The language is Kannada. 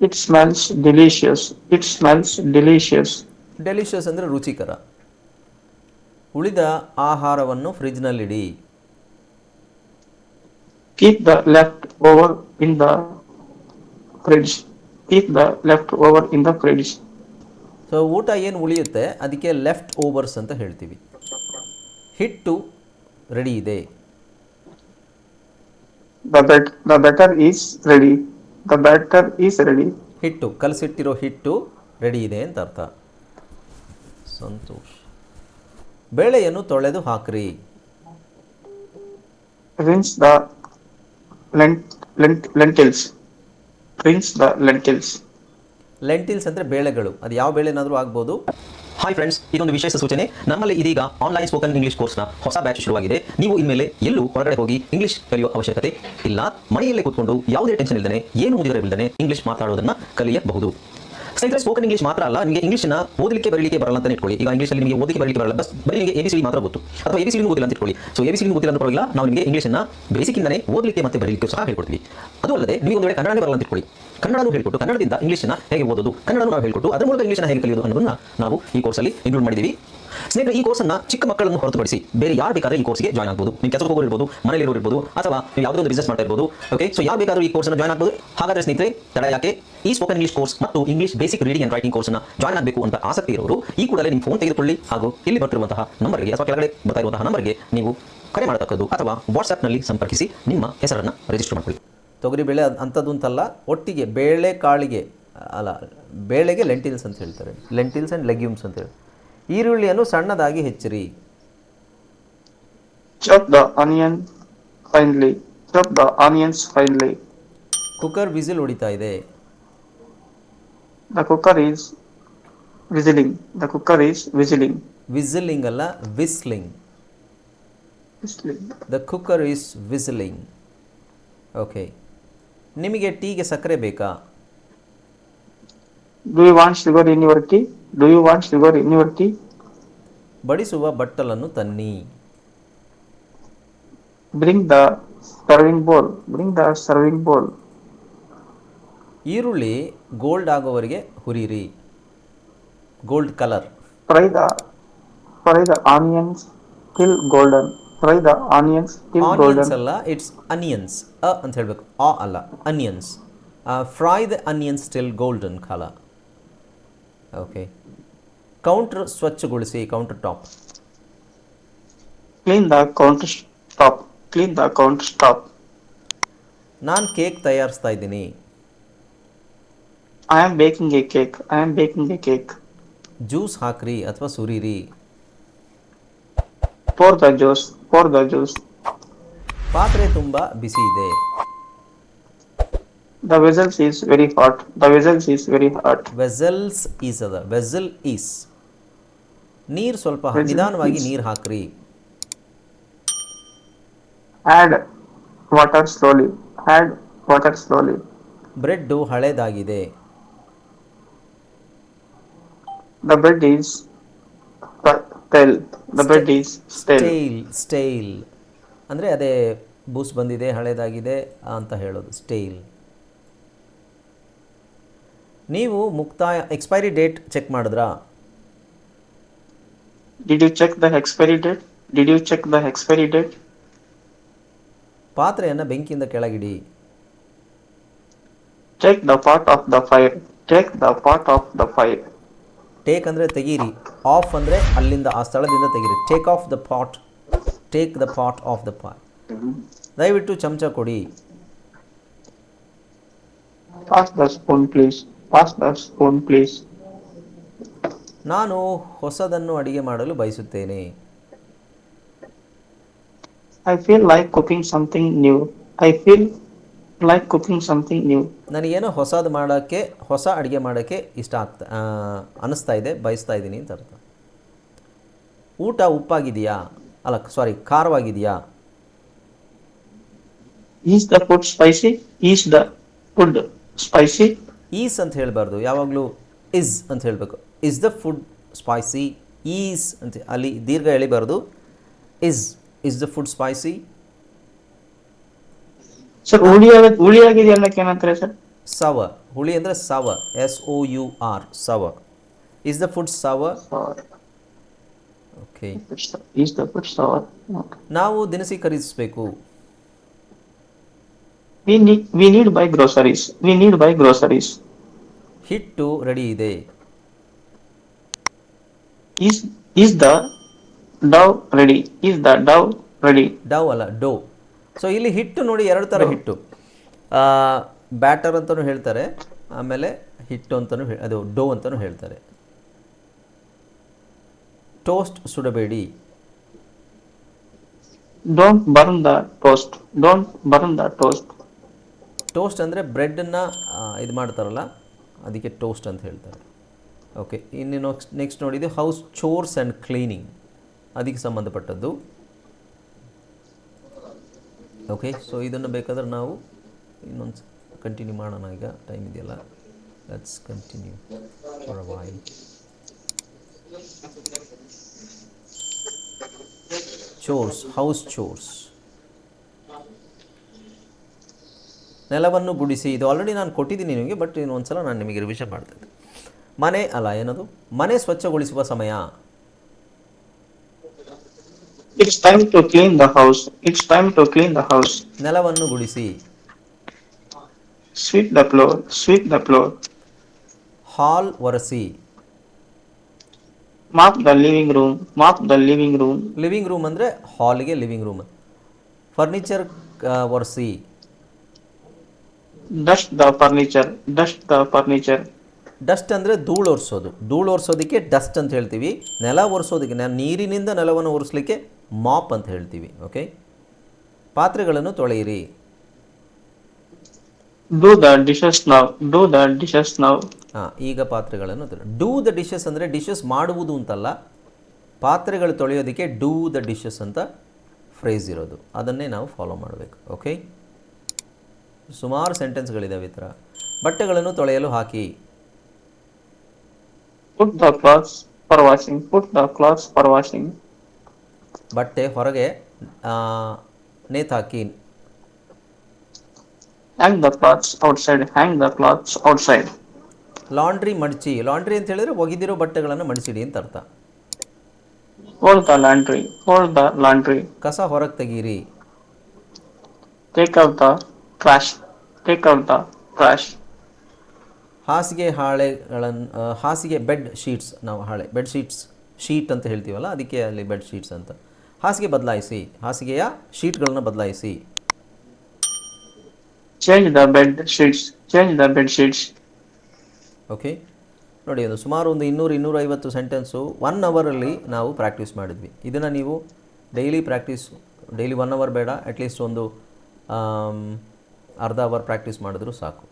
It smells delicious. It smells delicious. Delicious ಅಂದರೆ ರುಚಿಕರ. ಉಳಿದ ಆಹಾರವನ್ನು ಫ್ರಿಜ್ನಲ್ಲಿಡಿ. Keep the leftover in the fridge. Keep the leftover in the fridge. So ಊಟ ಏನು ಉಳಿಯುತ್ತೆ ಅದಕ್ಕೆ ಲೆಫ್ಟ್ ಓವರ್ಸ್ ಅಂತ ಹೇಳ್ತೀವಿ. ಹಿಟ್ಟು ರೆಡಿ ಇದೆ. The batter is ready. The batter is ready. ಹಿಟ್ಟು ಕಲಸಿಟ್ಟಿರೋ ಹಿಟ್ಟು ರೆಡಿ ಇದೆ ಅಂತ ಅರ್ಥ. ಸಂತೋಷ್. ಬೇಳೆಯನ್ನು ತೊಳೆದು ಹಾಕ್ರಿ. Rinse the lentils. Rinse the lentils. Lentils ಅಂದರೆ ಬೇಳೆಗಳು, ಅದು ಯಾವ ಬೇಳೆನಾದರೂ ಆಗ್ಬೋದು. ಹಾಯ್ ಫ್ರೆಂಡ್ಸ್, ಇದೊಂದು ವಿಶೇಷ ಸೂಚನೆ. ನಮ್ಮಲ್ಲಿ ಇದೀಗ ಆನ್ಲೈನ್ ಸ್ಪೋಕನ್ ಇಂಗ್ಲಿಷ್ ಕೋರ್ಸ್ನ ಹೊಸ ಬ್ಯಾಚ್ ಶುರುವಾಗಿದೆ. ನೀವು ಇನ್ಮೇಲೆ ಎಲ್ಲೂ ಹೊರಗಡೆ ಹೋಗಿ ಇಂಗ್ಲಿಷ್ ಕಲಿಯುವ ಅವಶ್ಯಕತೆ ಇಲ್ಲ. ಮನೆಯಲ್ಲೇ ಕೂತ್ಕೊಂಡು ಯಾವುದೇ ಟೆನ್ಷನ್ ಇಲ್ಲದೆ, ಏನು ಮುಗಿದಿರಬಿಲ್ಲದೆ ಇಂಗ್ಲಿಷ್ ಮಾತಾಡೋದನ್ನ ಕಲಿಯಬಹುದು. ಸ್ನೇಹಿತರೆ, ಸ್ಪೋಕನ್ ಇಂಗ್ಲಿಷ್ ಮಾತ್ರ ಅಲ್ಲ, ನಿಮಗೆ ಇಂಗ್ಲಿಷ್ನ ಓದಲಿಕ್ಕೆ ಬರಲಿಕ್ಕೆ ಬರಲ್ಲ ಅಂತ ಇಟ್ಕೊಳ್ಳಿ. ಈಗ ಇಂಗ್ಲಿಷಲ್ಲಿ ನಿಮಗೆ ಓದಲಿಕ್ಕೆ ಬರಲಿಕ್ಕೆ ಬರಲ್ಲ, ಬರೀ ನಿಮಗೆ ABCD ಮಾತ್ರ ಗೊತ್ತು, ಅಥವಾ ABCD ಓದಿಲ್ಲ ಅಂತ ಇಟ್ಕೊಳ್ಳಿ. ಸೊ ABCD ಓದಿಲ್ಲ ಅಂತ ಪರವಾಗಿಲ್ಲ, ನಾವು ನಿಮಗೆ ಇಂಗ್ಲಿಷ್ನ ಬೇಸಿಕ್ಕಿಂದನೇ ಓದಲಿಕ್ಕೆ ಮತ್ತೆ ಬರಲಿಕ್ಕೆ ಸಹ ಹೇಳ್ಕೊಡ್ತೀವಿ. ಅದು ಅಲ್ಲದೆ ನೀವು ಒಂದು ವೇಳೆ ಕನ್ನಡನೇ ಬರಲ್ಲ ಅಂತ ಇಟ್ಕೊಳ್ಳಿ, ಕನ್ನಡನೂ ಹೇಳ್ಕೊಟ್ಟು ಕನ್ನಡದಿಂದ ಇಂಗ್ಲಿಷ್ನ ಹೇಗೆ ಓದೋದು, ಕನ್ನಡನೂ ನಾವು ಹೇಳ್ಕೊಟ್ಟು ಅದರ ಮೂಲಕ ಇಂಗ್ಲಿಷ್ನ ಹೇಗೆ ಕಲಿಯೋದು ಅನ್ನೋದನ್ನ ನಾವು ಈ ಕೋರ್ಸಲ್ಲಿ ಇನ್ಕ್ಲೂಡ್ ಮಾಡಿದ್ದೀವಿ. ಸ್ನೇಹಿತರೆ, ಈ ಕೋರ್ಸನ್ನು ಚಿಕ್ಕ ಮಕ್ಕಳನ್ನು ಹೊರತುಪಡಿಸಿ ಬೇರೆ ಯಾರು ಬೇಕಾದ್ರೆ ಈ ಕೋರ್ಸ್ಗೆ ಜಾಯ್ನ್ ಆಗ್ಬೋದು. ನೀವು ಕೆಲಸಕ್ಕೆ ಹೋಗೋರು ಇರ್ಬೋದು, ಮನೆಯಲ್ಲಿ ಇರ್ಬೋದು, ಅಥವಾ ನೀವು ಯಾವುದೋ ಒಂದು ಬಿಸ್ನೆಸ್ ಮಾಡ್ತಾ ಇರ್ಬೋದು. ಓಕೆ, ಸೊ ಯಾರು ಬೇಕಾದರೂ ಈ ಕೋರ್ಸ್ನ ಜಾಯ್ನ್ ಆಗ್ಬೋದು. ಹಾಗಾದರೆ ಸ್ನೇಹಿತರೆ, ತಡ ಯಾಕೆ? ಈ ಸ್ಪೋಕನ್ ಇಂಗ್ಲಿಷ್ ಕೋರ್ಸ್ ಮತ್ತು English basic reading and writing ಕೋರ್ಸ್ನ ಜಾಯ್ನ್ ಆಗಬೇಕು ಅಂತ ಆಸಕ್ತಿ ಇರೋರು ಈ ಕೂಡಲೇ ನಿಮ್ಮ ಫೋನ್ ತೆಗೆದುಕೊಳ್ಳಿ ಹಾಗೂ ಇಲ್ಲಿ ಬರ್ತಿರುವಂತಹ ನಂಬರ್ಗೆ ಅಥವಾ ಕೆಳಗಡೆ ಬರ್ತಾ ಇರುವಂತಹ ನಂಬರ್ಗೆ ನೀವು ಕರೆ ಮಾಡತಕ್ಕದ್ದು ಅಥವಾ ವಾಟ್ಸ್ಆ್ಯಪ್ನಲ್ಲಿ ಸಂಪರ್ಕಿಸಿ ನಿಮ್ಮ ಹೆಸರನ್ನು ರಿಜಿಸ್ಟರ್ ಮಾಡ್ಕೊಳ್ಳಿ. ತೊಗರಿಬೇಳೆ ಅಂಥದ್ದು ಅಂತಲ್ಲ, ಒಟ್ಟಿಗೆ ಬೇಳೆ ಕಾಳಿಗೆ ಅಲ್ಲ, ಬೇಳೆಗೆ ಲೆಂಟಿಲ್ಸ್ ಅಂತ ಹೇಳ್ತಾರೆ. ಲೆಂಟಿಲ್ಸ್ ಆ್ಯಂಡ್ ಲೆಗ್ಯೂಮ್ಸ್ ಅಂತ ಹೇಳಿ. ಈರುಳ್ಳಿಯನ್ನು ಸಣ್ಣದಾಗಿ ಹೆಚ್ಚಿರಿ. Chop the onion finely. Chop the onions finely. Cooker whistle ಹೊಡಿತಾ ಇದೆ. The cooker is whistling. The cooker is whistling. Whistling ಅಲ್ಲ, whistling. Whistling. The cooker is whistling. Okay. ನಿಮಗೆ ಟೀಗೆ ಸಕ್ಕರೆ ಬೇಕಾ? Do you want sugar in your tea? Do you want sugar in your tea? ಬಡಿಸುವ ಬಟ್ಟಲನ್ನು ತನ್ನಿ. Bring the serving bowl. Bring the serving bowl. ಈರುಳ್ಳಿ ಗೋಲ್ಡ್ ಆಗೋವರೆಗೆ ಹುರಿರಿ. Gold colour. Fry the onions till golden. Fry the onions till golden. Onions ಅಲ್ಲ, ಇಟ್ಸ್ ಅನಿಯನ್ಸ್. ಅಂತ ಹೇಳಬೇಕು, ಆ ಅಲ್ಲ, onions. Fry the onions till golden colour. Okay. Counter ಸ್ವಚ್ಛಗೊಳಿಸಿ. Countertop. Clean the countertop. Clean the countertop. ನಾನು ಕೇಕ್ ತಯಾರಿಸ್ತಾ ಇದ್ದೀನಿ. I am baking a cake. I am baking a cake. Juice ಹಾಕ್ರಿ ಅಥವಾ ಸುರಿರಿ. Pour the juice. Pour the juice. ಪಾತ್ರೆ ತುಂಬ ಬಿಸಿ ಇದೆ. The vessels is very hot. The vessels is very hot. Vessels is ಅದ, ವೆಸಲ್ ಈಸ್. ನೀರು ಸ್ವಲ್ಪ Vessel ನಿಧಾನವಾಗಿ is. ನೀರು ಹಾಕ್ರಿ. Add water slowly. Add water slowly. Bread ಹಳೇದಾಗಿದೆ. The bread is stale. The bread is stale. Stale. Stale ಅಂದರೆ ಅದೇ ಬೂಸ್ ಬಂದಿದೆ, ಹಳೇದಾಗಿದೆ ಅಂತ ಹೇಳೋದು ಸ್ಟೇಲ್. ನೀವು ಎಕ್ಸ್ಪೈರಿ ಡೇಟ್ ಚೆಕ್ ಮಾಡಿದ್ರಾ? Did you check the expiry date? Did you check the expiry date? ಪಾತ್ರೆಯನ್ನು ಬೆಂಕಿಯಿಂದ ಕೆಳಗಿಡಿ. Take the pot off the fire. Take the pot off the fire. Take ಅಂದರೆ ತೆಗೀರಿ, ಆಫ್ ಅಂದರೆ ಅಲ್ಲಿಂದ ಆ ಸ್ಥಳದಿಂದ ತೆಗೀರಿ. Take off the pot. Take the pot of the pot. ದಯವಿಟ್ಟು ಚಮಚ ಕೊಡಿ. Pass the spoon, please. Pass the spoon, please. ನಾನು ಹೊಸದನ್ನು ಅಡಿಗೆ ಮಾಡಲು ಬಯಸುತ್ತೇನೆ. I feel like cooking something new. I feel like cooking something new. ನನಗೇನೋ ಹೊಸ ಅಡುಗೆ ಮಾಡೋಕ್ಕೆ ಇಷ್ಟ ಅನ್ನಿಸ್ತಾ ಇದೆ, ಬಯಸ್ತಾ ಇದ್ದೀನಿ ಅಂತ ಅರ್ಥ. ಊಟ ಉಪ್ಪಾಗಿದೆಯಾ? ಅಲ್ಲ, ಸಾರಿ, ಖಾರವಾಗಿದೆಯಾ? Is the food spicy? Is the food spicy? Is ಅಂತ ಹೇಳಬಾರ್ದು, ಯಾವಾಗಲೂ ಇಸ್ ಅಂತ ಹೇಳಬೇಕು. Is the food spicy? Is ಅಂತ ಅಲ್ಲಿ ದೀರ್ಘ ಎಳಿಬಾರ್ದು. Is the food spicy? Sir ಹುಳಿ ಆಗಿದೆಯಲ್ಲ ಏನಂತಾರೆ ಸರ್? ಸವರ್. ಹುಳಿ ಅಂದರೆ sour, SOUR, sour. Is the food sour? Sour. Okay. Is the food sour? Okay. ನಾವು ದಿನಸಿ ಖರೀದಿಸಬೇಕು. We need buy groceries. We need buy groceries. ಹಿಟ್ಟು ರೆಡಿ ಇದೆ. Is the dough ready? Is the dough ready? ಡವ್ ಅಲ್ಲ, ಡೋ. ಸೊ ಇಲ್ಲಿ ಹಿಟ್ಟು ನೋಡಿ ಎರಡು ಥರ ಹಿಟ್ಟು, ಬ್ಯಾಟರ್ ಅಂತಲೂ ಹೇಳ್ತಾರೆ, ಆಮೇಲೆ ಹಿಟ್ಟು ಅಂತಲೂ ಅದು ಡೋ ಅಂತಲೂ ಹೇಳ್ತಾರೆ. ಟೋಸ್ಟ್ ಸುಡಬೇಡಿ. Don't burn the toast. Don't burn the toast. Toast ಅಂದರೆ ಬ್ರೆಡ್ಡನ್ನು ಇದು ಮಾಡ್ತಾರಲ್ಲ, ಅದಕ್ಕೆ ಟೋಸ್ಟ್ ಅಂತ ಹೇಳ್ತಾರೆ. ಓಕೆ, ಇನ್ನು ನೆಕ್ಸ್ಟ್ ನೋಡಿದ್ದು ಹೌಸ್ ಚೋರ್ಸ್ ಆ್ಯಂಡ್ ಕ್ಲೀನಿಂಗ್, ಅದಕ್ಕೆ ಸಂಬಂಧಪಟ್ಟದ್ದು. ಓಕೆ, ಸೊ ಇದನ್ನು ಬೇಕಾದ್ರೆ ನಾವು ಇನ್ನೊಂದು ಕಂಟಿನ್ಯೂ ಮಾಡೋಣ. ಈಗ ಟೈಮ್ ಇದೆಯಲ್ಲ, let's continue for a while. Chores, house chores. ನೆಲವನ್ನು ಗುಡಿಸಿ, ಇದು ಆಲ್ರೆಡಿ ನಾನು ಕೊಟ್ಟಿದ್ದೀನಿ ನಿಮಗೆ, ಬಟ್ ಇನ್ನೊಂದು ಸಲ ನಾನು ನಿಮಗೆ ರಿವಿಷನ್ ಮಾಡ್ತಿದ್ದೆ. ಮನೆ ಅಲ್ಲ, ಏನದು, ಮನೆ ಸ್ವಚ್ಛಗೊಳಿಸುವ ಸಮಯ. It's time to clean the house. It's time to clean the house. ನೆಲವನ್ನು ಗುಡಿಸಿ. Sweep the floor. Sweep the floor. ಹಾಲ್ ಒರೆಸಿ. Mop the living room. Mop the living room. Living room ಅಂದರೆ ಹಾಲ್ಗೆ ಲಿವಿಂಗ್ ರೂಮ್. ಫರ್ನಿಚರ್ ಒರೆಸಿ. Dust the furniture. Dust the furniture. Dust ಅಂದರೆ ಧೂಳು ಒರೆಸೋದು. ಧೂಳು ಒರೆಸೋದಕ್ಕೆ ಡಸ್ಟ್ ಅಂತ ಹೇಳ್ತೀವಿ. ನೆಲ ಒರೆಸೋದಕ್ಕೆ, ನೀರಿನಿಂದ ನೆಲವನ್ನು ಒರೆಸಲಿಕ್ಕೆ ಮಾಪ್ ಅಂತ ಹೇಳ್ತೀವಿ. ಓಕೆ, ಪಾತ್ರೆಗಳನ್ನು ತೊಳೆಯಿರಿ. Do the dishes now. Do the dishes now. ಹಾಂ, ಈಗ ಪಾತ್ರೆಗಳನ್ನು ಡೂ ದ ಡಿಶಸ್ ಅಂದರೆ ಡಿಶಸ್ ಮಾಡುವುದು ಅಂತಲ್ಲ, ಪಾತ್ರೆಗಳು ತೊಳೆಯೋದಕ್ಕೆ ಡೂ ದ ಡಿಶಸ್ ಅಂತ ಫ್ರೇಸ್ ಇರೋದು, ಅದನ್ನೇ ನಾವು ಫಾಲೋ ಮಾಡಬೇಕು. ಓಕೆ, ಸುಮಾರು ಸೆಂಟೆನ್ಸ್ಗಳಿದ್ದಾವೆ ಈ ಥರ. ಬಟ್ಟೆಗಳನ್ನು ತೊಳೆಯಲು ಹಾಕಿ. Put the clothes for washing. Put the clothes for washing. ಬಟ್ಟೆ ಹೊರಗೆ ನೇತಾಕಿ. Hang the clothes outside. Hang the clothes outside. Laundry ಮಡಚಿ. ಲಾಂಡ್ರಿ ಅಂತ ಹೇಳಿದ್ರೆ ಒಗೆದಿರೋ ಬಟ್ಟೆಗಳನ್ನು ಮಡಿಸಿಡಿ ಅಂತ ಅರ್ಥ. Fold the laundry. Fold the laundry. ಕಸ ಹೊರಗೆ ತೆಗೀರಿ. Take out the trash. Take out the trash. ಹಾಸಿಗೆ ಹಾಸಿಗೆ ಬೆಡ್ ಶೀಟ್ಸ್, ನಾವು ಬೆಡ್ ಶೀಟ್ಸ್ ಶೀಟ್ ಅಂತ ಹೇಳ್ತೀವಲ್ಲ, ಅದಕ್ಕೆ ಅಲ್ಲಿ ಬೆಡ್ ಶೀಟ್ಸ್ ಅಂತ. ಹಾಸಿಗೆ ಬದಲಾಯಿಸಿ. ಹಾಸಿಗೆಯ ಶೀಟ್ಗಳನ್ನು ಬದಲಾಯಿಸಿ. Change the bed sheets. Change the bed sheets. Okay, ನೋಡಿ, ಅದು ಸುಮಾರು ಒಂದು 200-250 ಸೆಂಟೆನ್ಸು 1 ಅವರಲ್ಲಿ ನಾವು ಪ್ರಾಕ್ಟೀಸ್ ಮಾಡಿದ್ವಿ. ಇದನ್ನು ನೀವು ಡೈಲಿ 1 ಅವರ್ ಬೇಡ, ಅಟ್ಲೀಸ್ಟ್ ಒಂದು ಅರ್ಧ ಅವರ್ ಪ್ರಾಕ್ಟೀಸ್ ಮಾಡಿದ್ರೂ ಸಾಕು.